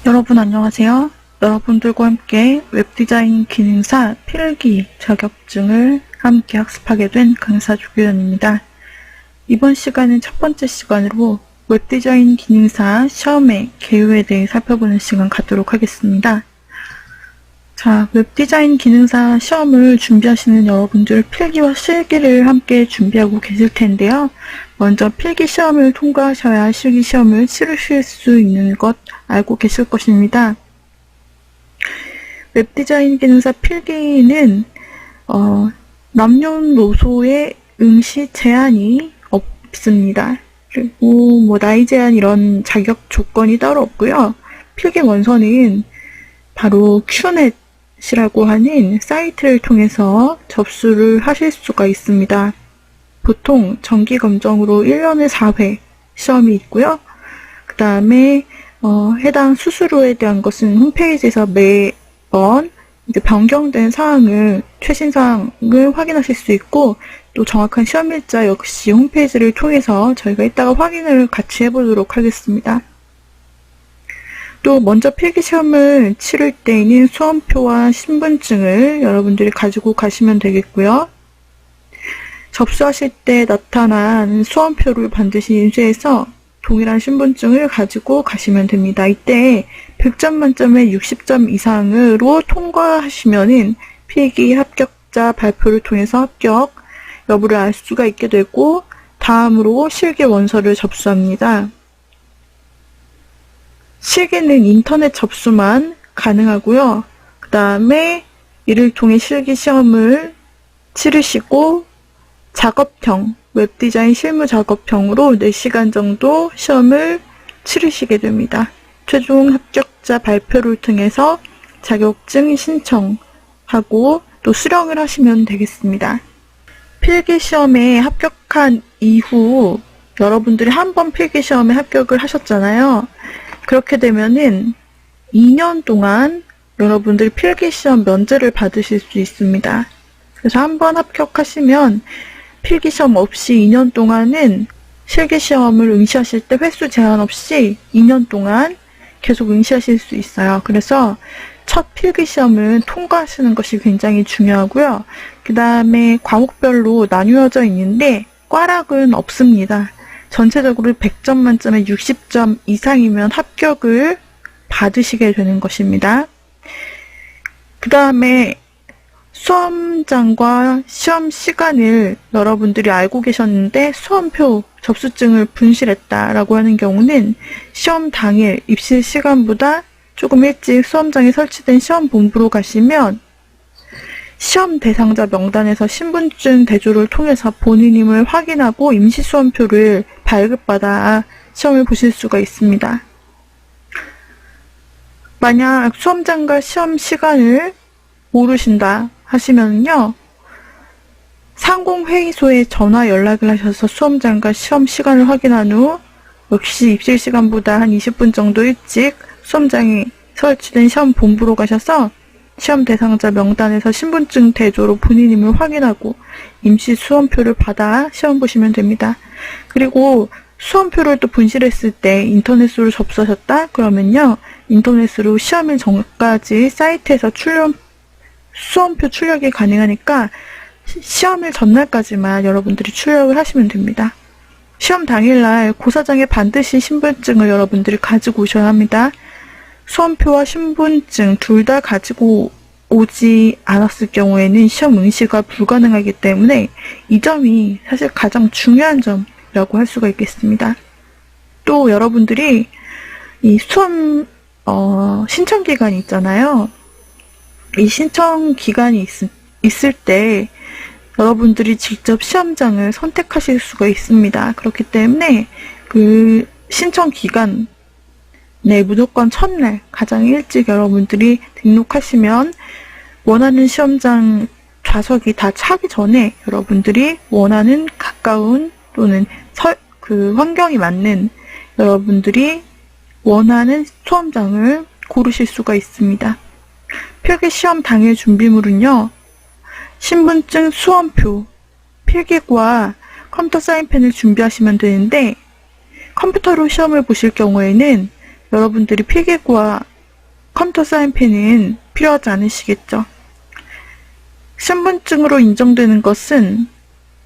여러분 안녕하세요. 여러분들과 함께 웹디자인 기능사 필기 자격증을 함께 학습하게 된 강사 조규현입니다. 이번 시간은 첫 번째 시간으로 웹디자인 기능사 시험의 개요에 대해 살펴보는 시간 갖도록 하겠습니다. 자, 웹디자인 기능사 시험을 준비하시는 여러분들 필기와 실기를 함께 준비하고 계실 텐데요. 먼저 필기 시험을 통과하셔야 실기 시험을 치르실 수 있는 것 알고 계실 것입니다. 웹디자인 기능사 필기는 남녀노소의 응시 제한이 없습니다. 그리고 나이 제한 이런 자격 조건이 따로 없고요. 필기 원서는 바로 큐넷이라고 하는 사이트를 통해서 접수를 하실 수가 있습니다. 보통 정기검정으로 1년에 4회 시험이 있고요. 그 다음에 해당 수수료에 대한 것은 홈페이지에서 매번 이제 변경된 사항을, 최신 사항을 확인하실 수 있고, 또 정확한 시험일자 역시 홈페이지를 통해서 저희가 이따가 확인을 같이 해보도록 하겠습니다. 또 먼저 필기시험을 치를 때에는 수험표와 신분증을 여러분들이 가지고 가시면 되겠고요. 접수하실 때 나타난 수험표를 반드시 인쇄해서 동일한 신분증을 가지고 가시면 됩니다. 이때 100점 만점에 60점 이상으로 통과하시면은 필기 합격자 발표를 통해서 합격 여부를 알 수가 있게 되고, 다음으로 실기 원서를 접수합니다. 실기는 인터넷 접수만 가능하고요. 그 다음에 이를 통해 실기 시험을 치르시고 작업형, 웹디자인 실무 작업형으로 4시간 정도 시험을 치르시게 됩니다. 최종 합격자 발표를 통해서 자격증 신청하고 또 수령을 하시면 되겠습니다. 필기시험에 합격한 이후 여러분들이 한 번 필기시험에 합격을 하셨잖아요. 그렇게 되면은 2년 동안 여러분들이 필기시험 면제를 받으실 수 있습니다. 그래서 한 번 합격하시면 필기시험 없이 2년 동안은 실기시험을 응시하실 때 횟수 제한 없이 2년 동안 계속 응시하실 수 있어요. 그래서 첫 필기시험은 통과하시는 것이 굉장히 중요하고요. 그 다음에 과목별로 나뉘어져 있는데 꽈락은 없습니다. 전체적으로 100점 만점에 60점 이상이면 합격을 받으시게 되는 것입니다. 그 다음에 수험장과 시험 시간을 여러분들이 알고 계셨는데 수험표, 접수증을 분실했다라고 하는 경우는 시험 당일 입시 시간보다 조금 일찍 수험장에 설치된 시험 본부로 가시면 시험 대상자 명단에서 신분증 대조를 통해서 본인임을 확인하고 임시 수험표를 발급받아 시험을 보실 수가 있습니다. 만약 수험장과 시험 시간을 모르신다 하시면요, 상공회의소에 전화 연락을 하셔서 수험장과 시험 시간을 확인한 후 역시 입실 시간보다 한 20분 정도 일찍 수험장에 설치된 시험 본부로 가셔서 시험 대상자 명단에서 신분증 대조로 본인임을 확인하고 임시 수험표를 받아 시험 보시면 됩니다. 그리고 수험표를 또 분실했을 때 인터넷으로 접수하셨다? 그러면요, 인터넷으로 시험일 전까지 사이트에서 수험표 출력이 가능하니까 시험일 전날까지만 여러분들이 출력을 하시면 됩니다. 시험 당일날 고사장에 반드시 신분증을 여러분들이 가지고 오셔야 합니다. 수험표와 신분증 둘 다 가지고 오지 않았을 경우에는 시험 응시가 불가능하기 때문에 이 점이 사실 가장 중요한 점이라고 할 수가 있겠습니다. 또 여러분들이 이 수험 신청 기간이 있잖아요. 이 신청 기간이 있을 때 여러분들이 직접 시험장을 선택하실 수가 있습니다. 그렇기 때문에 그 신청 기간 무조건 첫날 가장 일찍 여러분들이 등록하시면 원하는 시험장 좌석이 다 차기 전에 여러분들이 원하는 가까운 또는 그 환경이 맞는 여러분들이 원하는 수험장을 고르실 수가 있습니다. 필기시험 당일 준비물은요, 신분증, 수험표, 필기과 컴퓨터 사인펜을 준비하시면 되는데, 컴퓨터로 시험을 보실 경우에는 여러분들이 필기과 컴퓨터 사인펜은 필요하지 않으시겠죠? 신분증으로 인정되는 것은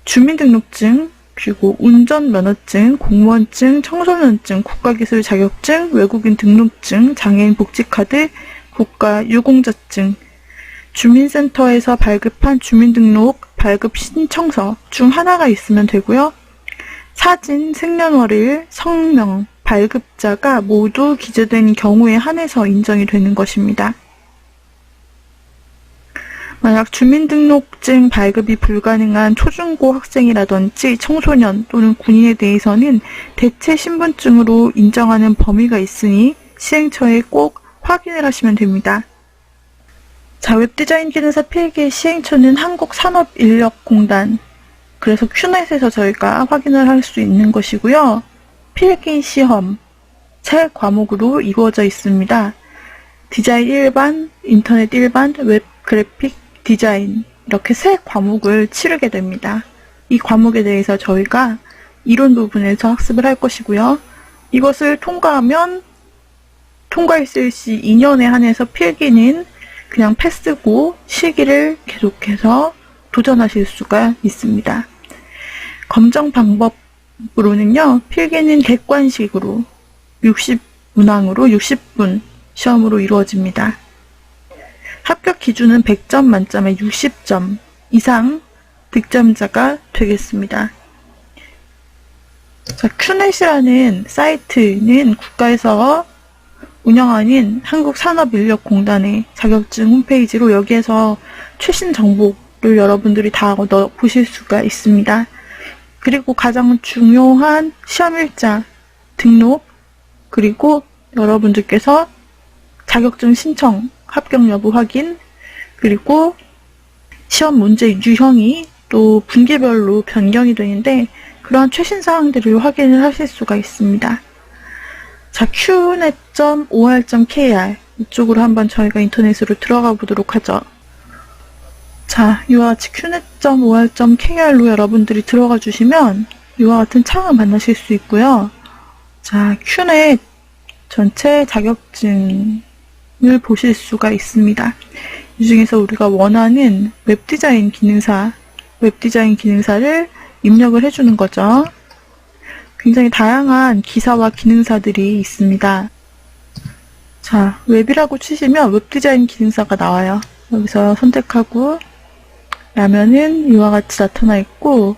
주민등록증, 그리고 운전면허증, 공무원증, 청소년증, 국가기술 자격증, 외국인 등록증, 장애인 복지카드, 국가유공자증, 주민센터에서 발급한 주민등록 발급 신청서 중 하나가 있으면 되고요. 사진, 생년월일, 성명, 발급자가 모두 기재된 경우에 한해서 인정이 되는 것입니다. 만약 주민등록증 발급이 불가능한 초중고 학생이라든지 청소년 또는 군인에 대해서는 대체 신분증으로 인정하는 범위가 있으니 시행처에 꼭 확인을 하시면 됩니다. 자, 웹디자인 기능사 필기 시행처는 한국산업인력공단, 그래서 큐넷에서 저희가 확인을 할 수 있는 것이고요. 필기 시험 세 과목으로 이루어져 있습니다. 디자인 일반, 인터넷 일반, 웹 그래픽 디자인, 이렇게 세 과목을 치르게 됩니다. 이 과목에 대해서 저희가 이론 부분에서 학습을 할 것이고요. 이것을 통과하면 통과했을 시 2년에 한해서 필기는 그냥 패스고 실기를 계속해서 도전하실 수가 있습니다. 검정 방법으로는요, 필기는 객관식으로 60문항으로 60분 시험으로 이루어집니다. 합격 기준은 100점 만점에 60점 이상 득점자가 되겠습니다. 자, 큐넷이라는 사이트는 국가에서 운영하는 한국산업인력공단의 자격증 홈페이지로 여기에서 최신 정보를 여러분들이 다 보실 수가 있습니다. 그리고 가장 중요한 시험일자 등록, 그리고 여러분들께서 자격증 신청, 합격 여부 확인, 그리고 시험 문제 유형이 또 분기별로 변경이 되는데 그러한 최신 사항들을 확인을 하실 수가 있습니다. 자, qnet.or.kr 이쪽으로 한번 저희가 인터넷으로 들어가 보도록 하죠. 자, 이와 같이 qnet.or.kr로 여러분들이 들어가 주시면 이와 같은 창을 만나실 수 있고요. 자, qnet 전체 자격증을 보실 수가 있습니다. 이 중에서 우리가 원하는 웹디자인 기능사를 입력을 해주는 거죠. 굉장히 다양한 기사와 기능사들이 있습니다. 자, 웹이라고 치시면 웹디자인 기능사가 나와요. 여기서 선택하고 라면은 이와 같이 나타나 있고,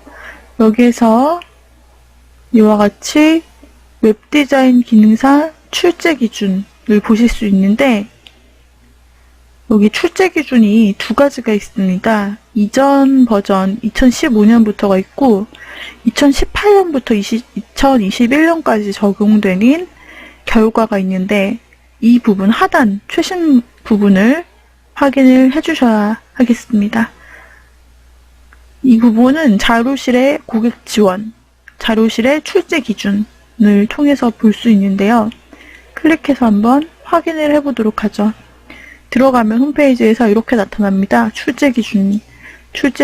여기에서 이와 같이 웹디자인 기능사 출제 기준을 보실 수 있는데, 여기 출제 기준이 두 가지가 있습니다. 이전 버전 2015년부터가 있고 2018년부터 2021년까지 적용되는 결과가 있는데, 이 부분 하단 최신 부분을 확인을 해주셔야 하겠습니다. 이 부분은 자료실의 고객 지원, 자료실의 출제 기준을 통해서 볼 수 있는데요. 클릭해서 한번 확인을 해보도록 하죠. 들어가면 홈페이지에서 이렇게 나타납니다. 출제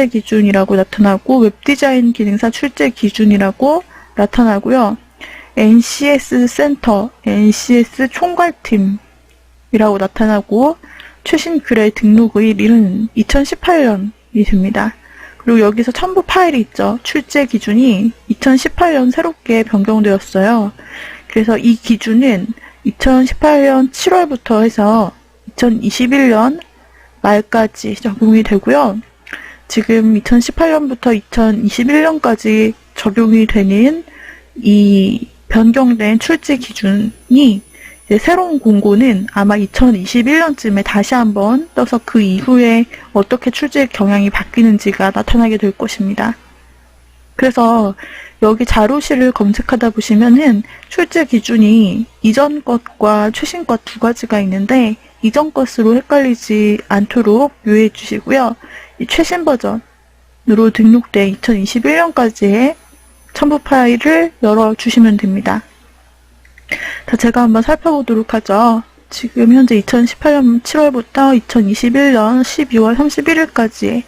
기준이라고 나타나고, 웹디자인 기능사 출제 기준이라고 나타나고요. NCS 센터, NCS 총괄팀이라고 나타나고, 최신 글의 등록일은 2018년이 됩니다. 그리고 여기서 첨부 파일이 있죠. 출제 기준이 2018년 새롭게 변경되었어요. 그래서 이 기준은 2018년 7월부터 해서 2021년 말까지 적용이 되고요. 지금 2018년부터 2021년까지 적용이 되는 이 변경된 출제 기준이 이제 새로운 공고는 아마 2021년쯤에 다시 한번 떠서 그 이후에 어떻게 출제 경향이 바뀌는지가 나타나게 될 것입니다. 그래서 여기 자료실을 검색하다 보시면은 출제 기준이 이전 것과 최신 것 두 가지가 있는데, 이전 것으로 헷갈리지 않도록 유의해 주시고요. 이 최신 버전으로 등록된 2021년까지의 첨부 파일을 열어주시면 됩니다. 자, 제가 한번 살펴보도록 하죠. 지금 현재 2018년 7월부터 2021년 12월 31일까지의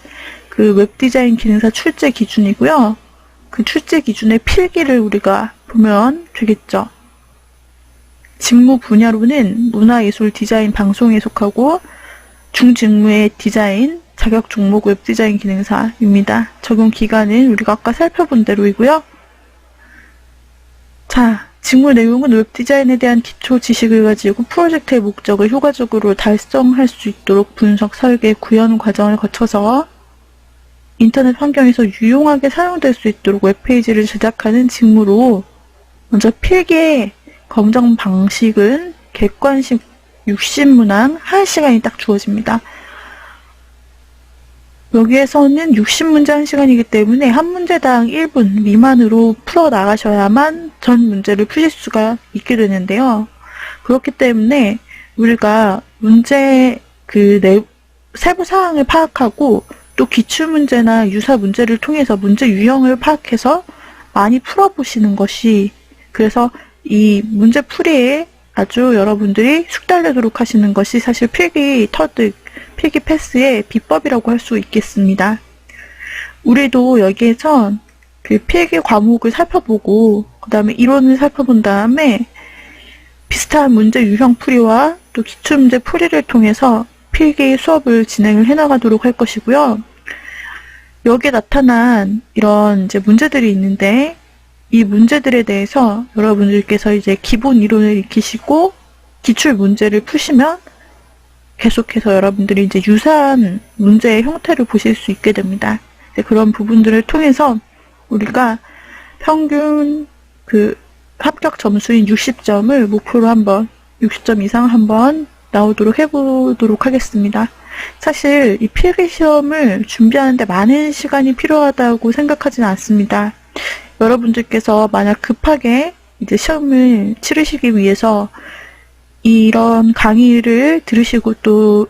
그 웹디자인 기능사 출제 기준이고요. 그 출제 기준의 필기를 우리가 보면 되겠죠. 직무 분야로는 문화예술 디자인 방송에 속하고 중직무의 디자인, 자격 종목 웹디자인 기능사입니다. 적용 기간은 우리가 아까 살펴본 대로이고요. 자, 직무 내용은 웹디자인에 대한 기초 지식을 가지고 프로젝트의 목적을 효과적으로 달성할 수 있도록 분석, 설계, 구현 과정을 거쳐서 인터넷 환경에서 유용하게 사용될 수 있도록 웹페이지를 제작하는 직무로, 먼저 필기의 검정 방식은 객관식 60문항 1시간이 딱 주어집니다. 여기에서는 60문제 1시간이기 때문에 한 문제당 1분 미만으로 풀어 나가셔야만 전 문제를 푸실 수가 있게 되는데요. 그렇기 때문에 우리가 문제 세부 사항을 파악하고 또 기출문제나 유사 문제를 통해서 문제 유형을 파악해서 많이 풀어보시는 것이, 그래서 이 문제 풀이에 아주 여러분들이 숙달되도록 하시는 것이 사실 필기 터득, 필기 패스의 비법이라고 할 수 있겠습니다. 우리도 여기에서 그 필기 과목을 살펴보고 그 다음에 이론을 살펴본 다음에 비슷한 문제 유형 풀이와 또 기출문제 풀이를 통해서 필기 수업을 진행을 해나가도록 할 것이고요. 여기에 나타난 이런 이제 문제들이 있는데, 이 문제들에 대해서 여러분들께서 이제 기본 이론을 익히시고 기출 문제를 푸시면 계속해서 여러분들이 이제 유사한 문제의 형태를 보실 수 있게 됩니다. 그런 부분들을 통해서 우리가 평균 합격 점수인 60점을 목표로 한번 60점 이상 한번 나오도록 해보도록 하겠습니다. 사실 이 필기시험을 준비하는데 많은 시간이 필요하다고 생각하지는 않습니다. 여러분들께서 만약 급하게 이제 시험을 치르시기 위해서 이런 강의를 들으시고 또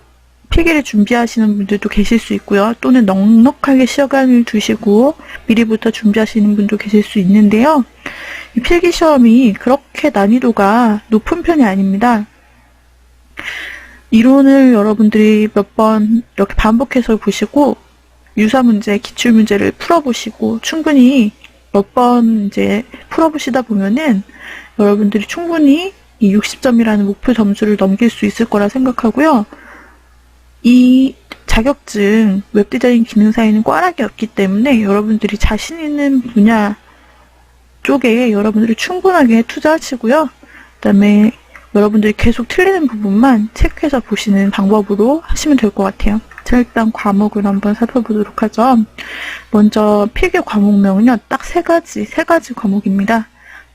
필기를 준비하시는 분들도 계실 수 있고요. 또는 넉넉하게 시간을 두시고 미리부터 준비하시는 분도 계실 수 있는데요. 이 필기시험이 그렇게 난이도가 높은 편이 아닙니다. 이론을 여러분들이 몇 번 이렇게 반복해서 보시고 유사 문제, 기출 문제를 풀어보시고 충분히 몇 번 이제 풀어보시다 보면은 여러분들이 충분히 이 60점이라는 목표 점수를 넘길 수 있을 거라 생각하고요. 이 자격증 웹디자인 기능사에는 꽈락이 없기 때문에 여러분들이 자신 있는 분야 쪽에 여러분들이 충분하게 투자하시고요. 그다음에 여러분들이 계속 틀리는 부분만 체크해서 보시는 방법으로 하시면 될 것 같아요. 자, 일단 과목을 한번 살펴보도록 하죠. 먼저 필기 과목명은요, 딱 세 가지 과목입니다.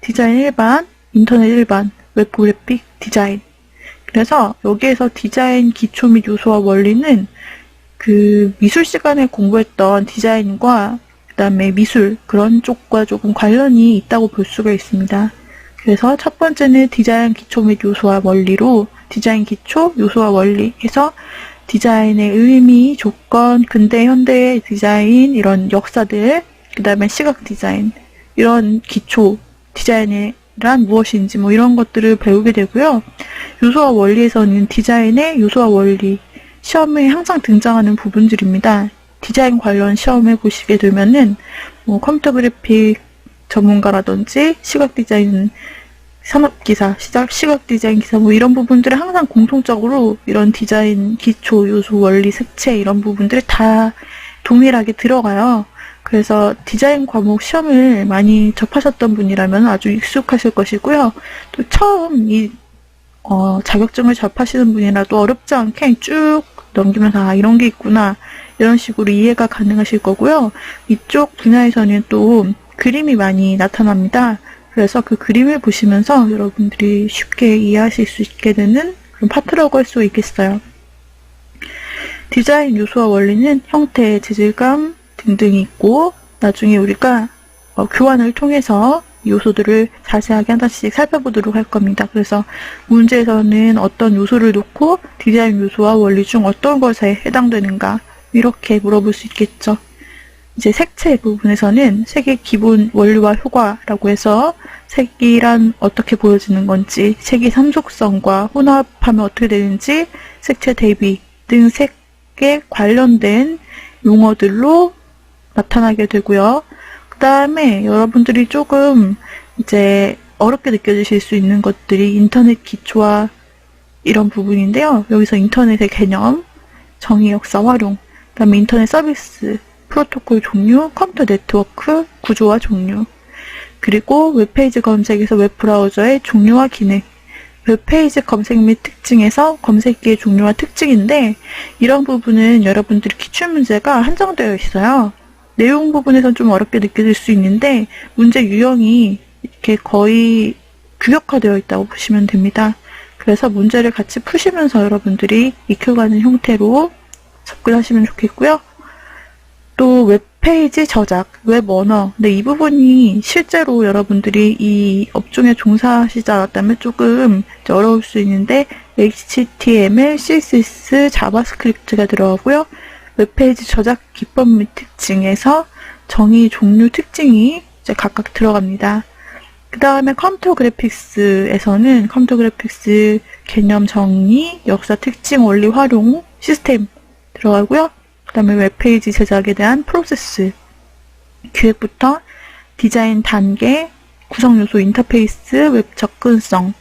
디자인 일반, 인터넷 일반, 웹 그래픽 디자인. 그래서 여기에서 디자인 기초 및 요소와 원리는 그 미술 시간에 공부했던 디자인과 그다음에 미술 그런 쪽과 조금 관련이 있다고 볼 수가 있습니다. 그래서 첫 번째는 디자인 기초 및 요소와 원리로 디자인 기초, 요소와 원리 해서 디자인의 의미, 조건, 근대, 현대 디자인 이런 역사들, 그 다음에 시각 디자인 이런 기초 디자인이란 무엇인지 뭐 이런 것들을 배우게 되고요. 요소와 원리에서는 디자인의 요소와 원리, 시험에 항상 등장하는 부분들입니다. 디자인 관련 시험에 보시게 되면은 뭐 컴퓨터 그래픽 전문가라든지 시각 디자인 산업기사, 시각 디자인 기사 뭐 이런 부분들을 항상 공통적으로 이런 디자인 기초, 요소, 원리, 색채 이런 부분들이 다 동일하게 들어가요. 그래서 디자인 과목 시험을 많이 접하셨던 분이라면 아주 익숙하실 것이고요. 또 처음 이 자격증을 접하시는 분이라도 어렵지 않게 쭉 넘기면서 아 이런 게 있구나 이런 식으로 이해가 가능하실 거고요. 이쪽 분야에서는 또 그림이 많이 나타납니다. 그래서 그 그림을 보시면서 여러분들이 쉽게 이해하실 수 있게 되는 그런 파트라고 할 수 있겠어요. 디자인 요소와 원리는 형태, 재질감 등등이 있고 나중에 우리가 교환을 통해서 요소들을 자세하게 하나씩 살펴보도록 할 겁니다. 그래서 문제에서는 어떤 요소를 놓고 디자인 요소와 원리 중 어떤 것에 해당되는가 이렇게 물어볼 수 있겠죠. 이제 색채 부분에서는 색의 기본 원리와 효과라고 해서 색이란 어떻게 보여지는 건지, 색의 삼속성과 혼합하면 어떻게 되는지, 색채 대비 등 색에 관련된 용어들로 나타나게 되고요. 그 다음에 여러분들이 조금 이제 어렵게 느껴지실 수 있는 것들이 인터넷 기초와 이런 부분인데요. 여기서 인터넷의 개념, 정의, 역사, 활용, 그 다음에 인터넷 서비스, 프로토콜 종류, 컴퓨터 네트워크, 구조와 종류, 그리고 웹페이지 검색에서 웹브라우저의 종류와 기능, 웹페이지 검색 및 특징에서 검색기의 종류와 특징인데, 이런 부분은 여러분들이 기출문제가 한정되어 있어요. 내용 부분에선 좀 어렵게 느껴질 수 있는데 문제 유형이 이렇게 거의 규격화되어 있다고 보시면 됩니다. 그래서 문제를 같이 푸시면서 여러분들이 익혀가는 형태로 접근하시면 좋겠고요. 또 웹페이지 저작, 웹 언어. 근데 이 부분이 실제로 여러분들이 이 업종에 종사하시지 않았다면 조금 어려울 수 있는데 HTML, CSS, 자바스크립트가 들어가고요. 웹페이지 저작 기법 및 특징에서 정의, 종류, 특징이 이제 각각 들어갑니다. 그 다음에 컴퓨터 그래픽스에서는 컴퓨터 그래픽스 개념 정의, 역사 특징, 원리 활용, 시스템 들어가고요. 그 다음에 웹페이지 제작에 대한 프로세스, 기획부터 디자인 단계, 구성 요소, 인터페이스, 웹 접근성,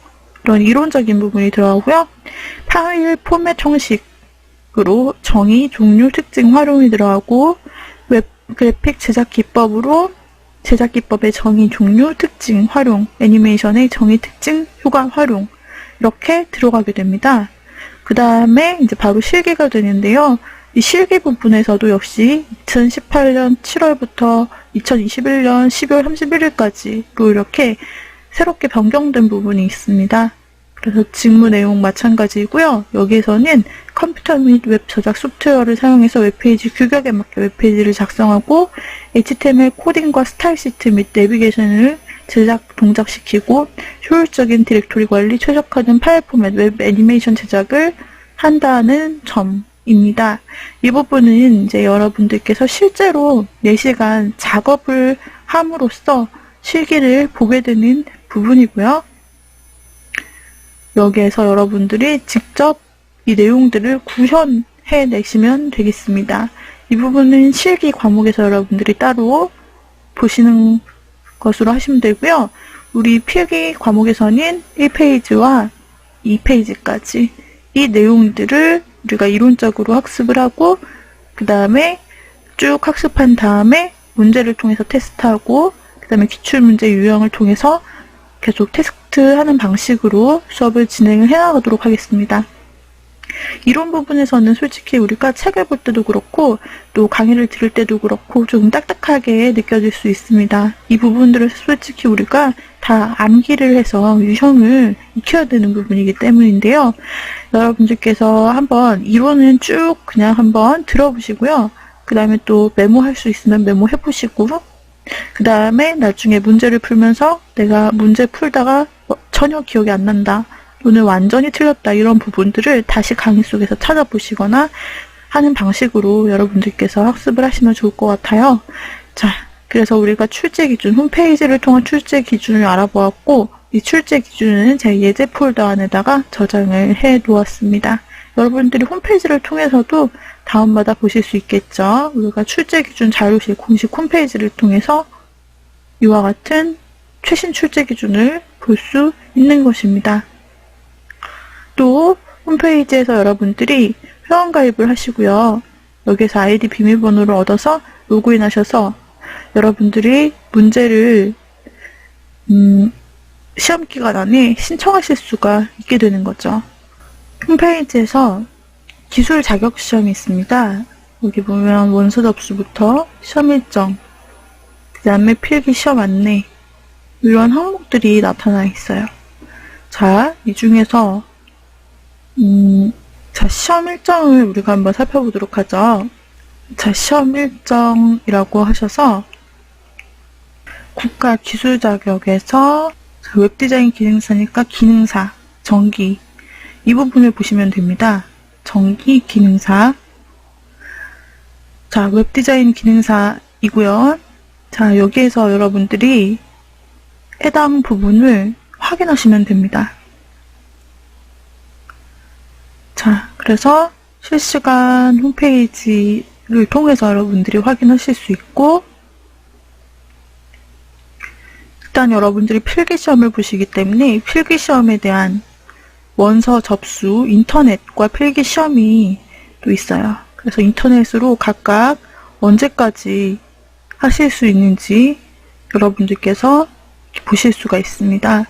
이런 이론적인 부분이 들어가고요. 파일 포맷 형식으로 정의, 종류, 특징, 활용이 들어가고, 웹 그래픽 제작 기법으로 제작 기법의 정의, 종류, 특징, 활용, 애니메이션의 정의, 특징, 효과, 활용, 이렇게 들어가게 됩니다. 그 다음에 이제 바로 실기가 되는데요. 이 실기 부분에서도 역시 2018년 7월부터 2021년 12월 31일까지로 이렇게 새롭게 변경된 부분이 있습니다. 그래서 직무 내용 마찬가지이고요. 여기에서는 컴퓨터 및 웹 저작 소프트웨어를 사용해서 웹페이지 규격에 맞게 웹페이지를 작성하고 HTML 코딩과 스타일 시트 및 내비게이션을 제작 동작시키고 효율적인 디렉토리 관리, 최적화된 파일 포맷, 웹 애니메이션 제작을 한다는 점입니다. 이 부분은 이제 여러분들께서 실제로 4시간 작업을 함으로써 실기를 보게 되는 부분이고요. 여기에서 여러분들이 직접 이 내용들을 구현해 내시면 되겠습니다. 이 부분은 실기 과목에서 여러분들이 따로 보시는 것으로 하시면 되고요. 우리 필기 과목에서는 1페이지와 2페이지까지 이 내용들을 우리가 이론적으로 학습을 하고 그 다음에 쭉 학습한 다음에 문제를 통해서 테스트하고 그 다음에 기출문제 유형을 통해서 계속 테스트하는 방식으로 수업을 진행을 해나가도록 하겠습니다. 이론 부분에서는 솔직히 우리가 책을 볼 때도 그렇고 또 강의를 들을 때도 그렇고 좀 딱딱하게 느껴질 수 있습니다. 이 부분들을 솔직히 우리가 다 암기를 해서 유형을 익혀야 되는 부분이기 때문인데요. 여러분들께서 한번 이론은 쭉 그냥 한번 들어보시고요. 그 다음에 또 메모할 수 있으면 메모해보시고 그 다음에 나중에 문제를 풀면서 내가 문제 풀다가 전혀 기억이 안 난다. 또는 완전히 틀렸다. 이런 부분들을 다시 강의 속에서 찾아보시거나 하는 방식으로 여러분들께서 학습을 하시면 좋을 것 같아요. 자, 그래서 우리가 출제 기준, 홈페이지를 통한 출제 기준을 알아보았고 이 출제 기준은 제 예제 폴더 안에다가 저장을 해 놓았습니다. 여러분들이 홈페이지를 통해서도 다운받아 보실 수 있겠죠. 우리가 출제 기준 자료실 공식 홈페이지를 통해서 이와 같은 최신 출제 기준을 볼 수 있는 것입니다. 또 홈페이지에서 여러분들이 회원가입을 하시고요. 여기서 아이디 비밀번호를 얻어서 로그인 하셔서 여러분들이 문제를 시험 기간 안에 신청하실 수가 있게 되는 거죠. 홈페이지에서 기술 자격 시험이 있습니다. 여기 보면 원서 접수부터 시험 일정, 그 다음에 필기 시험 안내 이런 항목들이 나타나 있어요. 자, 이 중에서 자, 시험 일정을 우리가 한번 살펴보도록 하죠. 자, 시험 일정이라고 하셔서 국가 기술 자격에서 웹디자인 기능사니까 기능사, 정기 이 부분을 보시면 됩니다. 정기, 기능사. 자, 웹디자인 기능사이고요. 자, 여기에서 여러분들이 해당 부분을 확인하시면 됩니다. 자, 그래서 실시간 홈페이지를 통해서 여러분들이 확인하실 수 있고 그 일단 여러분들이 필기시험을 보시기 때문에 필기시험에 대한 원서 접수, 인터넷과 필기시험이 또 있어요. 그래서 인터넷으로 각각 언제까지 하실 수 있는지 여러분들께서 보실 수가 있습니다.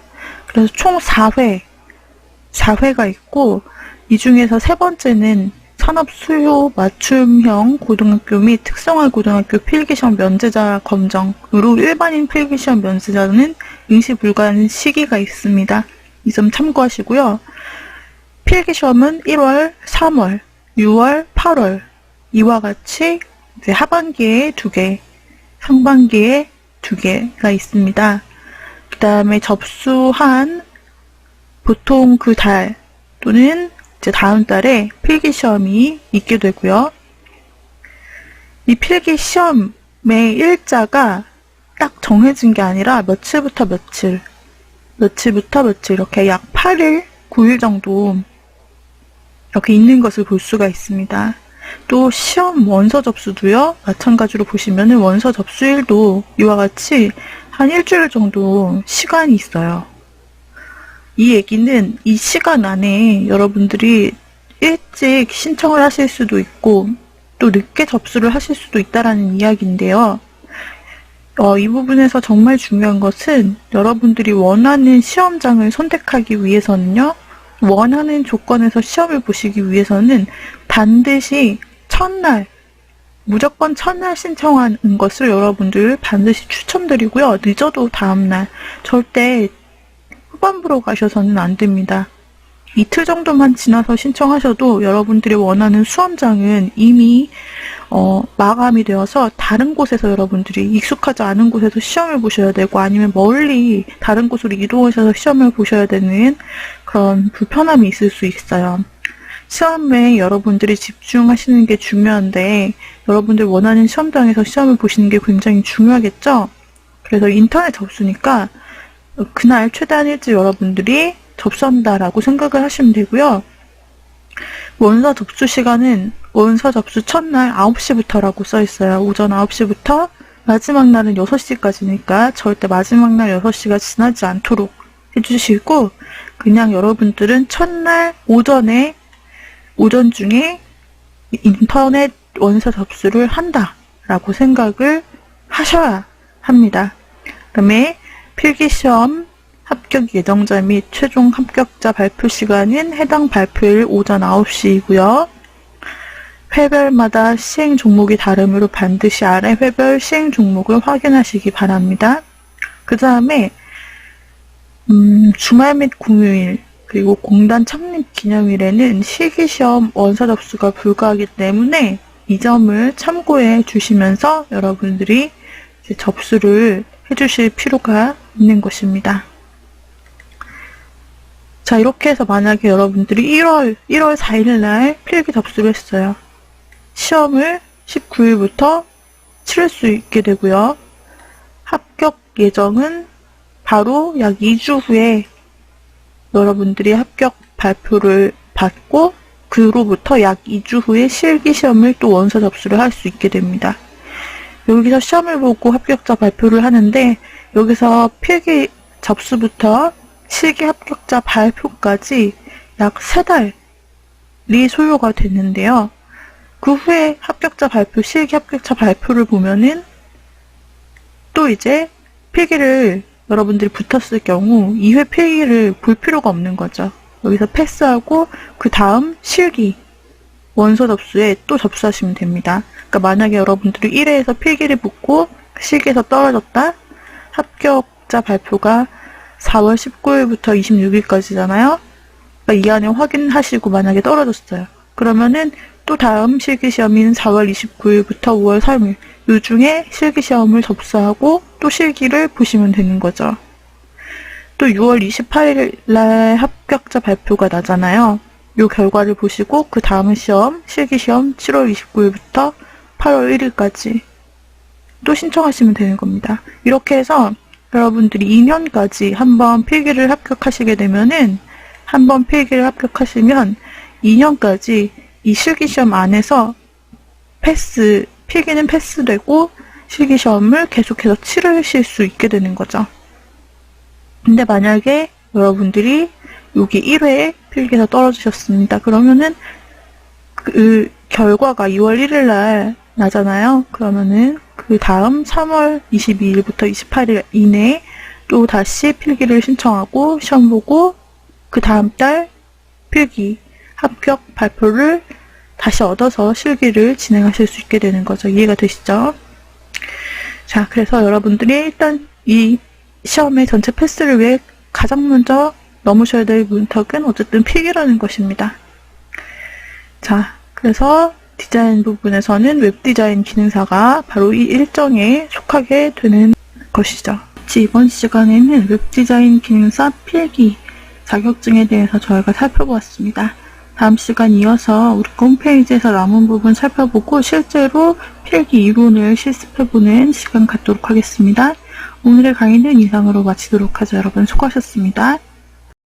그래서 총 4회가 있고, 이 중에서 세 번째는 산업수요 맞춤형 고등학교 및 특성화 고등학교 필기시험 면제자 검정으로 일반인 필기시험 면제자는 응시 불가하는 시기가 있습니다. 이 점 참고하시고요. 필기시험은 1월, 3월, 6월, 8월 이와 같이 이제 하반기에 2개, 상반기에 2개가 있습니다. 그 다음에 접수한 보통 그 달 또는 이제 다음 달에 필기시험이 있게 되고요. 이 필기시험의 일자가 딱 정해진 게 아니라 며칠부터 며칠 이렇게 약 8일, 9일 정도 이렇게 있는 것을 볼 수가 있습니다. 또 시험 원서 접수도요. 마찬가지로 보시면은 원서 접수일도 이와 같이 한 일주일 정도 시간이 있어요. 이 얘기는 이 시간 안에 여러분들이 일찍 신청을 하실 수도 있고 또 늦게 접수를 하실 수도 있다라는 이야기인데요. 이 부분에서 정말 중요한 것은 여러분들이 원하는 시험장을 선택하기 위해서는요. 원하는 조건에서 시험을 보시기 위해서는 반드시 무조건 첫날 신청하는 것을 여러분들 반드시 추천드리고요. 늦어도 다음날 절대 후반부로 가셔서는 안 됩니다. 이틀 정도만 지나서 신청하셔도 여러분들이 원하는 수험장은 이미 마감이 되어서 다른 곳에서 여러분들이 익숙하지 않은 곳에서 시험을 보셔야 되고 아니면 멀리 다른 곳으로 이동하셔서 시험을 보셔야 되는 그런 불편함이 있을 수 있어요. 시험에 여러분들이 집중하시는 게 중요한데 여러분들 원하는 시험장에서 시험을 보시는 게 굉장히 중요하겠죠? 그래서 인터넷 접수니까 그날 최대한 일찍 여러분들이 접수한다라고 생각을 하시면 되고요. 원서 접수 시간은 원서 접수 첫날 9시부터라고 써있어요. 오전 9시부터 마지막 날은 6시까지니까 절대 마지막 날 6시가 지나지 않도록 해주시고 그냥 여러분들은 첫날 오전 중에 인터넷 원서 접수를 한다라고 생각을 하셔야 합니다. 그 다음에 필기시험 합격 예정자 및 최종 합격자 발표 시간은 해당 발표일 오전 9시이고요. 회별마다 시행 종목이 다르므로 반드시 아래 회별 시행 종목을 확인하시기 바랍니다. 그 다음에 주말 및 공휴일 그리고 공단 창립 기념일에는 실기시험 원서 접수가 불가하기 때문에 이 점을 참고해 주시면서 여러분들이 이제 접수를 해주실 필요가 있는 것입니다. 자, 이렇게 해서 만약에 여러분들이 1월 4일 날 필기 접수를 했어요. 시험을 19일부터 치를 수 있게 되고요. 합격 예정은 바로 약 2주 후에 여러분들이 합격 발표를 받고 그로부터 약 2주 후에 실기시험을 또 원서 접수를 할 수 있게 됩니다. 여기서 시험을 보고 합격자 발표를 하는데 여기서 필기 접수부터 실기 합격자 발표까지 약 3달이 소요가 됐는데요. 그 후에 합격자 발표, 실기 합격자 발표를 보면은 또 이제 필기를 여러분들이 붙었을 경우 2회 필기를 볼 필요가 없는 거죠. 여기서 패스하고 그 다음 실기 원서 접수에 또 접수하시면 됩니다. 그러니까 만약에 여러분들이 1회에서 필기를 붙고 실기에서 떨어졌다. 합격자 발표가 4월 19일부터 26일까지잖아요. 그러니까 이 안에 확인하시고 만약에 떨어졌어요. 그러면은 또 다음 실기시험인 4월 29일부터 5월 3일 이 중에 실기시험을 접수하고 또 실기를 보시면 되는 거죠. 또 6월 28일 날 합격자 발표가 나잖아요. 이 결과를 보시고 그 다음 시험, 실기시험 7월 29일부터 8월 1일까지 또 신청하시면 되는 겁니다. 이렇게 해서 여러분들이 2년까지 한번 필기를 합격하시게 되면은 한번 필기를 합격하시면 2년까지 이 실기시험 안에서 필기는 패스되고 실기시험을 계속해서 치르실 수 있게 되는 거죠. 근데 만약에 여러분들이 여기 1회 필기에서 떨어지셨습니다. 그러면은 그 결과가 2월 1일 날 나잖아요. 그러면은 그 다음 3월 22일부터 28일 이내에 또 다시 필기를 신청하고 시험 보고 그 다음 달 필기 합격 발표를 다시 얻어서 실기를 진행하실 수 있게 되는 거죠. 이해가 되시죠? 자, 그래서 여러분들이 일단 이 시험의 전체 패스를 위해 가장 먼저 넘으셔야 될 문턱은 어쨌든 필기라는 것입니다. 자, 그래서 디자인 부분에서는 웹디자인 기능사가 바로 이 일정에 속하게 되는 것이죠. 이번 시간에는 웹디자인 기능사 필기 자격증에 대해서 저희가 살펴보았습니다. 다음 시간 이어서 우리 홈페이지에서 남은 부분 살펴보고 실제로 필기 이론을 실습해보는 시간 갖도록 하겠습니다. 오늘의 강의는 이상으로 마치도록 하죠. 여러분 수고하셨습니다.